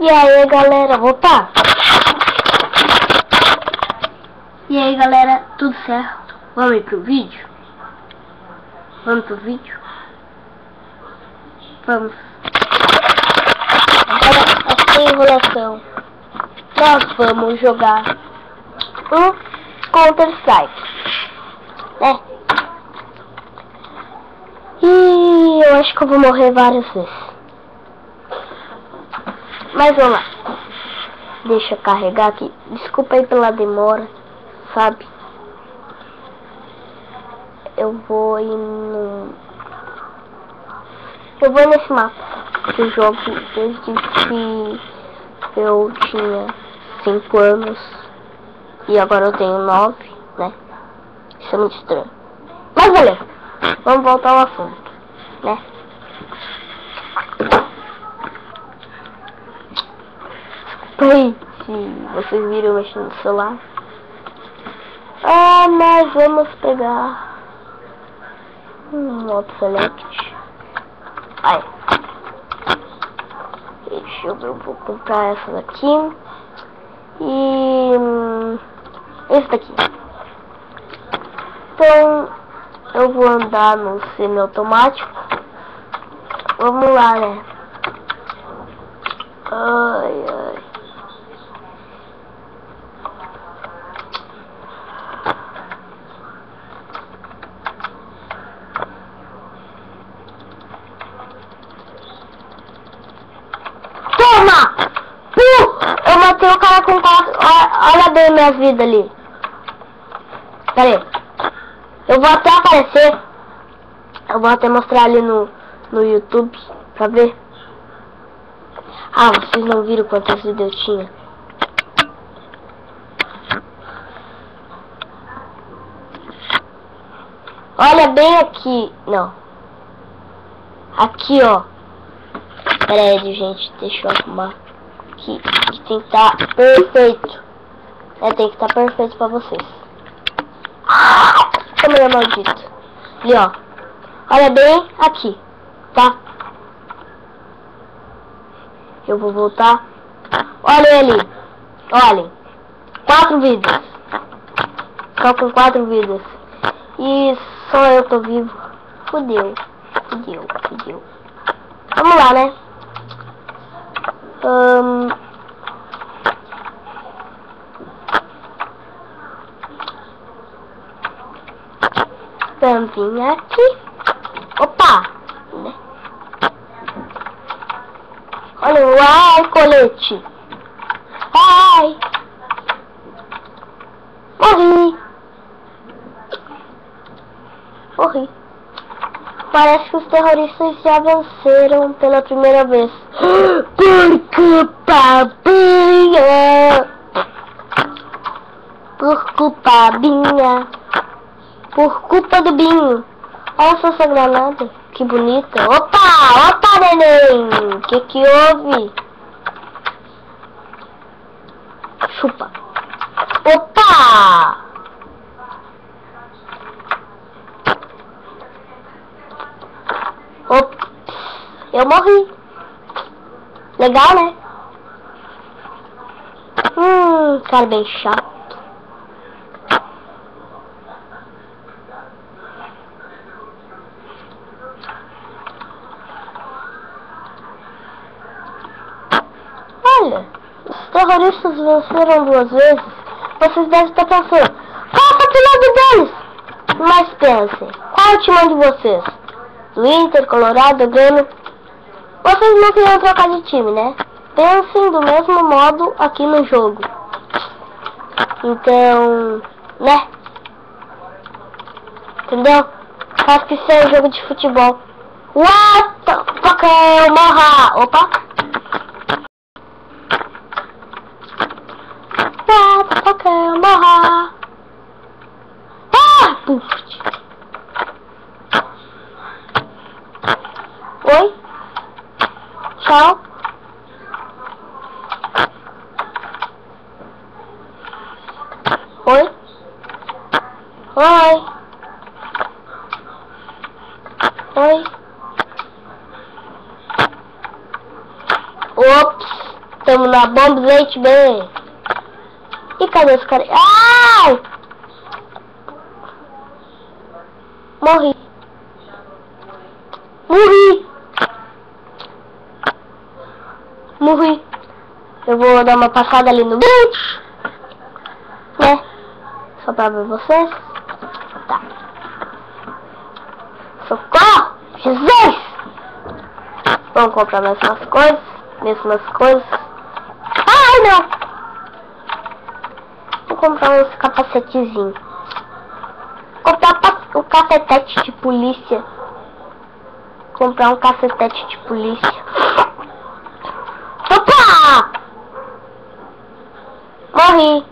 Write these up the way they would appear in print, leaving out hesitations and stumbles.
E aí galera, opa! E aí galera, tudo certo? Vamos pro vídeo? Vamos pro vídeo? Vamos. Agora, sem enrolação, nós vamos jogar um Counter-Strike, né? E eu acho que eu vou morrer várias vezes. Mas vamos lá. Deixa eu carregar aqui. Desculpa aí pela demora, sabe? Eu vou nesse mapa que eu jogo desde que eu tinha 5 anos. E agora eu tenho 9, né? Isso é muito estranho. Mas beleza. Vamos voltar ao assunto, né? Se vocês viram eu mexendo no celular. Mas vamos pegar um modo select. Aí. Deixa eu ver, eu vou comprar essa daqui. E esse daqui. Então eu vou andar no semi-automático. Vamos lá, né? Ai, ai. Toma! Eu matei o cara com 4. Olha bem minha vida ali. Pera aí. Eu vou até aparecer. Eu vou até mostrar ali no YouTube pra ver. Vocês não viram quantas vidas eu tinha. Olha bem aqui. Não. Aqui, ó. Pera aí, gente. Deixa eu arrumar. Aqui tem que estar perfeito. Tem que estar perfeito pra vocês. Câmera maldito. Ali, ó. Olha bem aqui. Tá? Eu vou voltar. Olhem ali. Olhem. 4 vidas. Só com 4 vidas. E só eu tô vivo. Fudeu. Vamos lá, né? Tampinha aqui. Opa! Né? Olha, uai, colete. Ai! Morri. Parece que os terroristas já venceram pela primeira vez. Por culpa minha. Por culpa minha. Por culpa do Binho. Olha só essa granada. Que bonita. Opa, neném. Que houve? Chupa. Opa! Ops, eu morri. Legal, né? Cara bem chato. Olha, os terroristas venceram 2 vezes. Vocês devem estar pensando, qual é o lado deles? Mas pensem, qual é o time de vocês? Do Inter, Colorado, Grêmio? Vocês não queriam trocar de time, né? Pensem do mesmo modo aqui no jogo. Então, né? Entendeu? Faz que isso é um jogo de futebol. What the fuck, eu morra! Opa! What the fuck, eu morra! Puf! Oi? Tchau. Oi? Oi? Oi? Ops! tamo na bomba, gente, bem. E cadê esse cara? Ai! Morri. Morri. Eu vou dar uma passada ali no beach, né? Só pra ver vocês. Tá. Socorro! Jesus! Vamos comprar mais umas coisas. Mesmas coisas. Ai, não! Vou comprar uns capacetezinhos. Comprar um cacetete de polícia. Comprar um cacetete de polícia. Opa! Morri.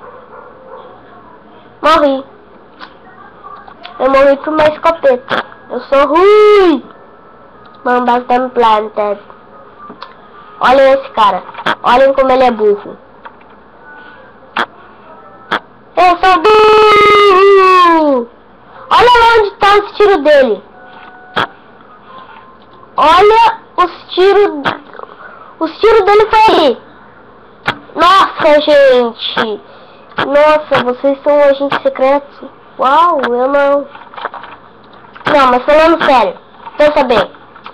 Eu morri por uma escopeta. Eu sou ruim. Bombas planted. Olhem esse cara. Olhem como ele é burro. Eu sou burro. Olha lá onde tá os tiros dele. Olha os tiros. Os tiros dele foi aí. Nossa, gente. Nossa, vocês são agentes secretos. Uau, eu não. Não, mas falando sério. Pensa bem.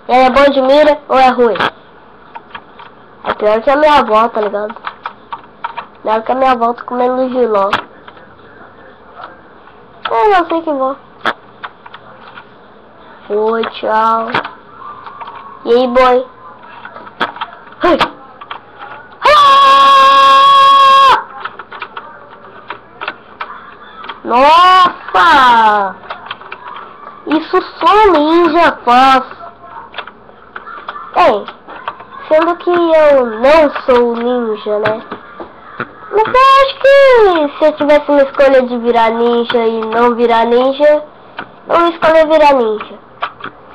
Ele é bom de mira ou é ruim? É pior que a minha avó, tá ligado? Pior que a minha avó tá comendo giló. Eu não sei que vou. Oi, tchau. E aí, boy? Ai. Ah! Nossa! Isso só ninja faz. Bem, sendo que eu não sou ninja, né? Mas eu acho que se eu tivesse uma escolha de virar ninja e não virar ninja, eu ia escolher virar ninja.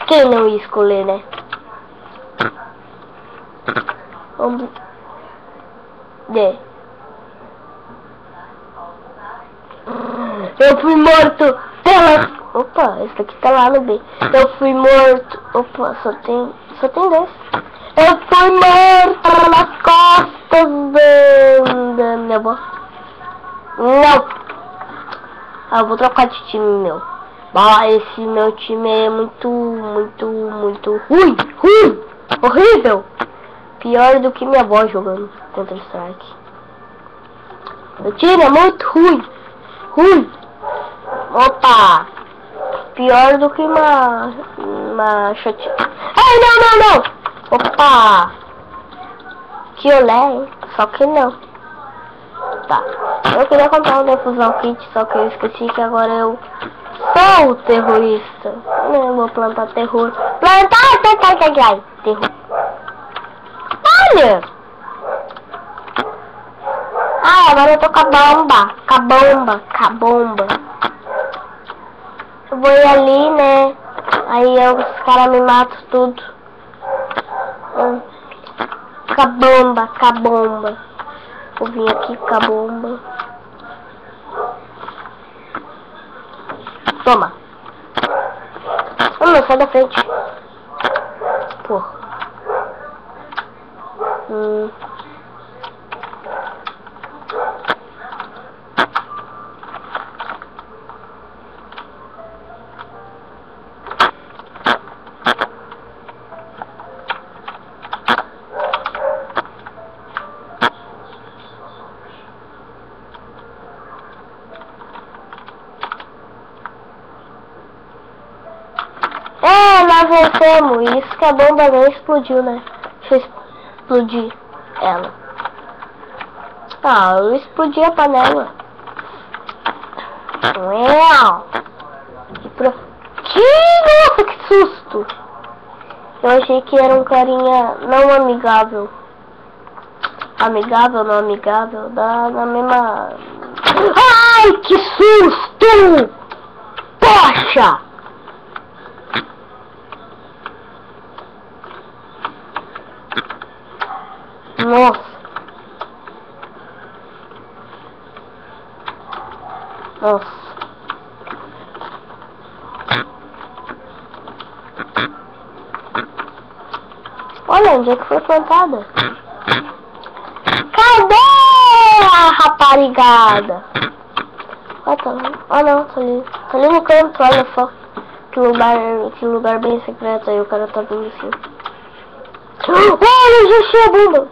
Quem não ia escolher, né? Vamos... Eu fui morto pelas... Opa, esse aqui tá lá no B. Eu fui morto... Opa, só tem 10. Eu fui morto pelas costas da minha avó. Não! Ah, eu vou trocar de time, meu. Ah, esse meu time é muito ruim. Horrível. Pior do que minha avó jogando Counter-Strike. Meu time é muito ruim. Opa! Pior do que uma shot. Ai, não! Opa! Que olé, hein? Só que não. Tá. Eu queria comprar um defusão kit, só que eu esqueci que agora eu sou o terrorista. Eu vou plantar terror. Terror. Olha! Ah, agora eu tô com a bomba. Eu vou ir ali, né? Aí os caras me matam tudo. Com a bomba. Vou vir aqui com a bomba. Toma. Não, sai da frente. Porra. Nós vencemos. Isso que a bomba nem explodiu, né? Deixa eu explodir ela. Ah, eu explodi a panela. Nossa, que susto! Eu achei que era um carinha não amigável. Amigável, não amigável, dá na mesma... Ai, que susto! Poxa! Nossa. Olha onde é que foi plantada. barrigada. Ah, tá. Ah, não, tá ali. Tá ali no canto, olha só. Que lugar bem secreto. Aí o cara tá vindo assim. Olha, já achei a bomba.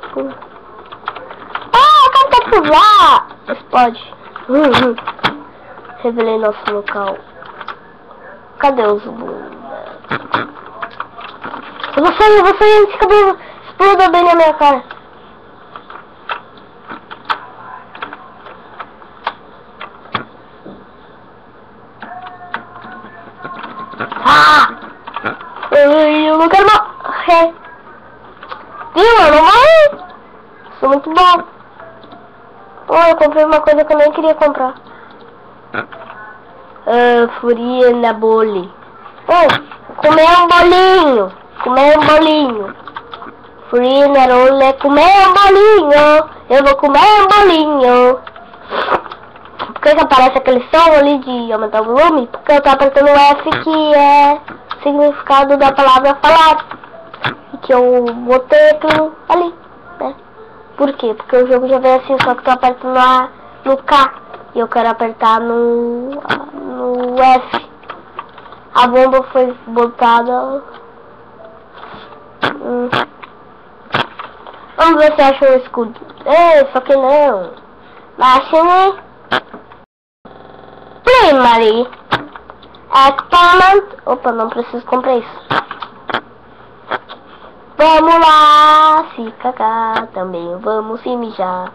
Ah, o cara tá por lá. Explode. Revelei nosso local. Cadê os bombas? Eu vou sair antes que a bomba exploda bem na minha cara. Ah! Eu não quero morrer. Viu? Eu não morri. Sou muito bom. Oh, eu comprei uma coisa que eu nem queria comprar. Furia boli. Oh, comer um bolinho. Comer um bolinho. Furia rola, comer um bolinho. Eu vou comer um bolinho. Por que aparece aquele som ali de aumentar o volume? Porque eu tô apertando o F, que é o significado da palavra falar. E que eu botei aquilo ali, né? Por quê? Porque o jogo já veio assim, só que eu tô apertando no K. E eu quero apertar no F. A bomba foi botada. Vamos ver se acha o escudo. Ei, só que não. Machine. Primary. Experiment. Opa, não preciso comprar isso. Vamos lá se cagar também. Vamos se mijar.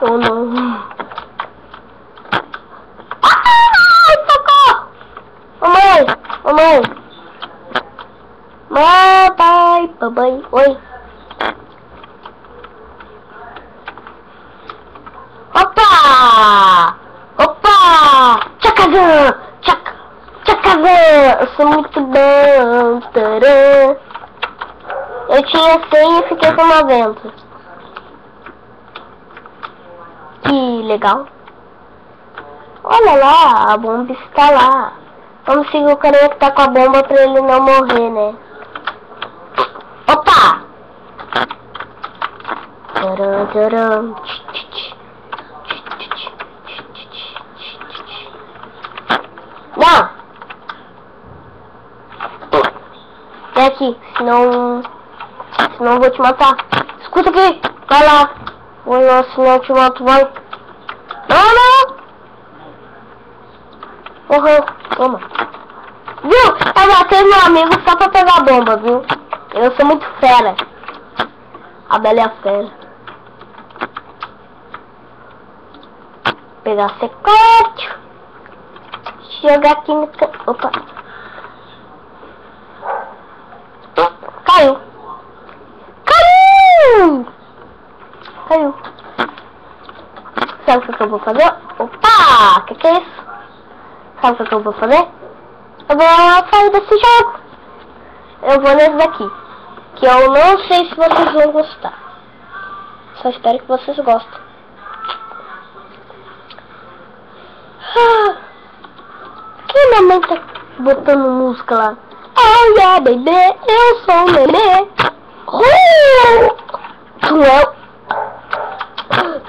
Oh não. Ai, socorro! Mamãe! Mamãe! Papai! Papai! Oi! Opa! Opa! Tchacazã! Tchacazã! Eu sou muito bom! Tcharam. Eu tinha 100 e fiquei com 90. Que legal. Olha lá, a bomba está lá. Vamos seguir o carinha que tá com a bomba pra ele não morrer, né? Opa! Tcharam, tcharam. Não! Vem aqui, senão eu vou te matar. Escuta aqui, vai lá. Ou não, senão eu te mato, vai. Não! Morreu, toma. Viu? Eu matei meu amigo só pra pegar a bomba, viu? Eu sou muito fera. A Bela é a fera. Pegar secreto. Jogar aqui no... Opa. Caiu. Caiu. Sabe o que eu vou fazer? Opa! Que é isso? Sabe o que eu vou fazer? Eu vou sair desse jogo. Eu vou nesse daqui. Que eu não sei se vocês vão gostar. Só espero que vocês gostem. Que mamãe tá botando música lá? Oh yeah, bebê, eu sou o nenê.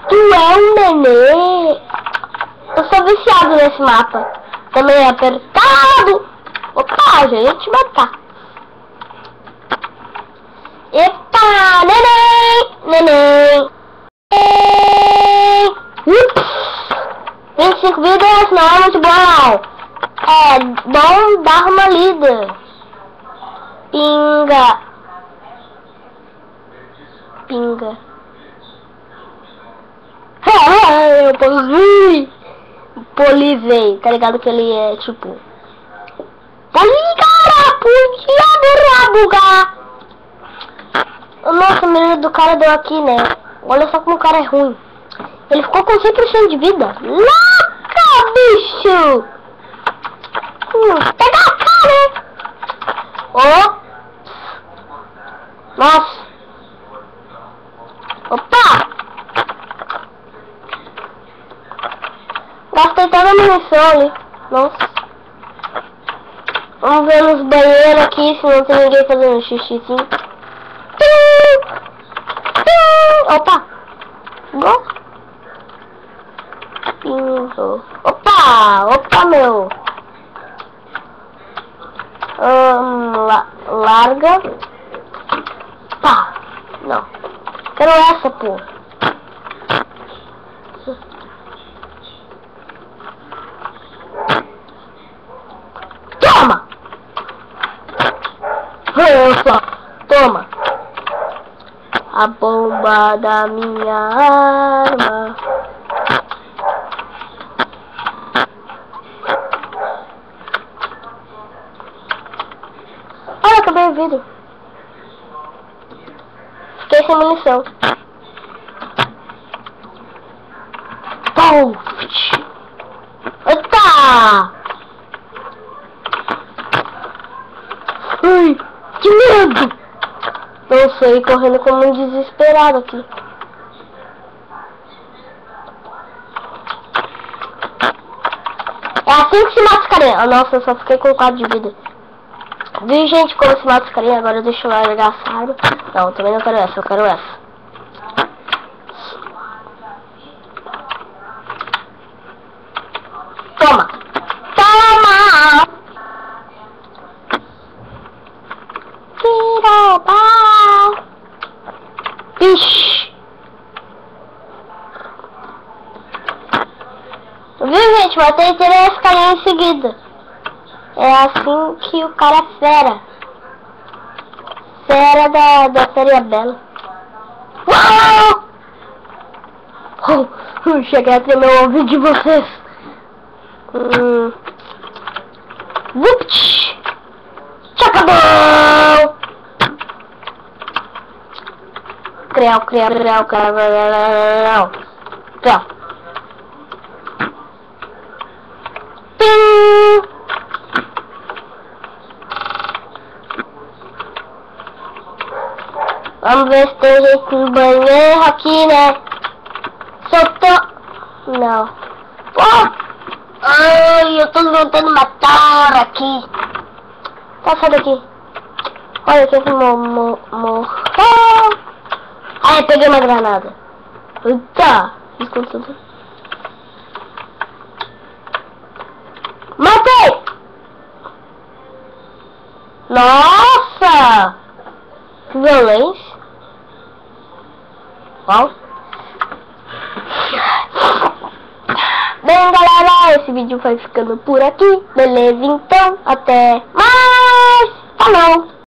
Tu é um nenê. Eu sou viciado nesse mapa. Também é apertado. Opa, já ia te matar. Epa, neném. Ups. 25 vidas não é muito bom. É bom dar uma lida. Pinga. Eu polizei. Polizei. Tá ligado que ele é tipo... Nossa, a menina do cara deu aqui, né? Olha só como o cara é ruim. Ele ficou com 100% de vida. Louca, bicho! Pega a cara! Oh! Nossa! Opa! Gastei toda a munição ali. Nossa! Vamos ver nos banheiros aqui se não tem ninguém fazendo xixizinho. Opa! Gol! Bingo! Opa! Opa, meu! Larga! Pá! Não! Quero essa, pô! Toma! Opa! Toma! A bomba da minha arma. Olha, acabei o vidro. Fiquei sem munição. Pum! Eita! Ai, que medo! Não sei, correndo como um desesperado aqui. É assim que se mata os carinha. Ah, nossa, eu só fiquei com 4 de vida. Viu, gente, como se mata os carinha? Agora deixa eu largar essa arma. Não, também não quero essa, eu quero essa. Toma! Toma! Piroba! Ixi! Viu, gente? Matei 3 carinhas em seguida. É assim que o cara é fera. Fera da Feria Bela. Uau! Cheguei a tremer o ouvido de vocês. Vupt! Acabou! Creu. Pim! Vamos ver se tem gente no banheiro aqui, né? Soltou. Não. Oh! Ai, eu tô levantando uma tora aqui. Tá, sai daqui. Olha que morreu. Ai, peguei uma granada. Eita! Matei! Nossa! Que violência. Uau. Bem, galera, esse vídeo vai ficando por aqui. Beleza, então, até mais. Falou!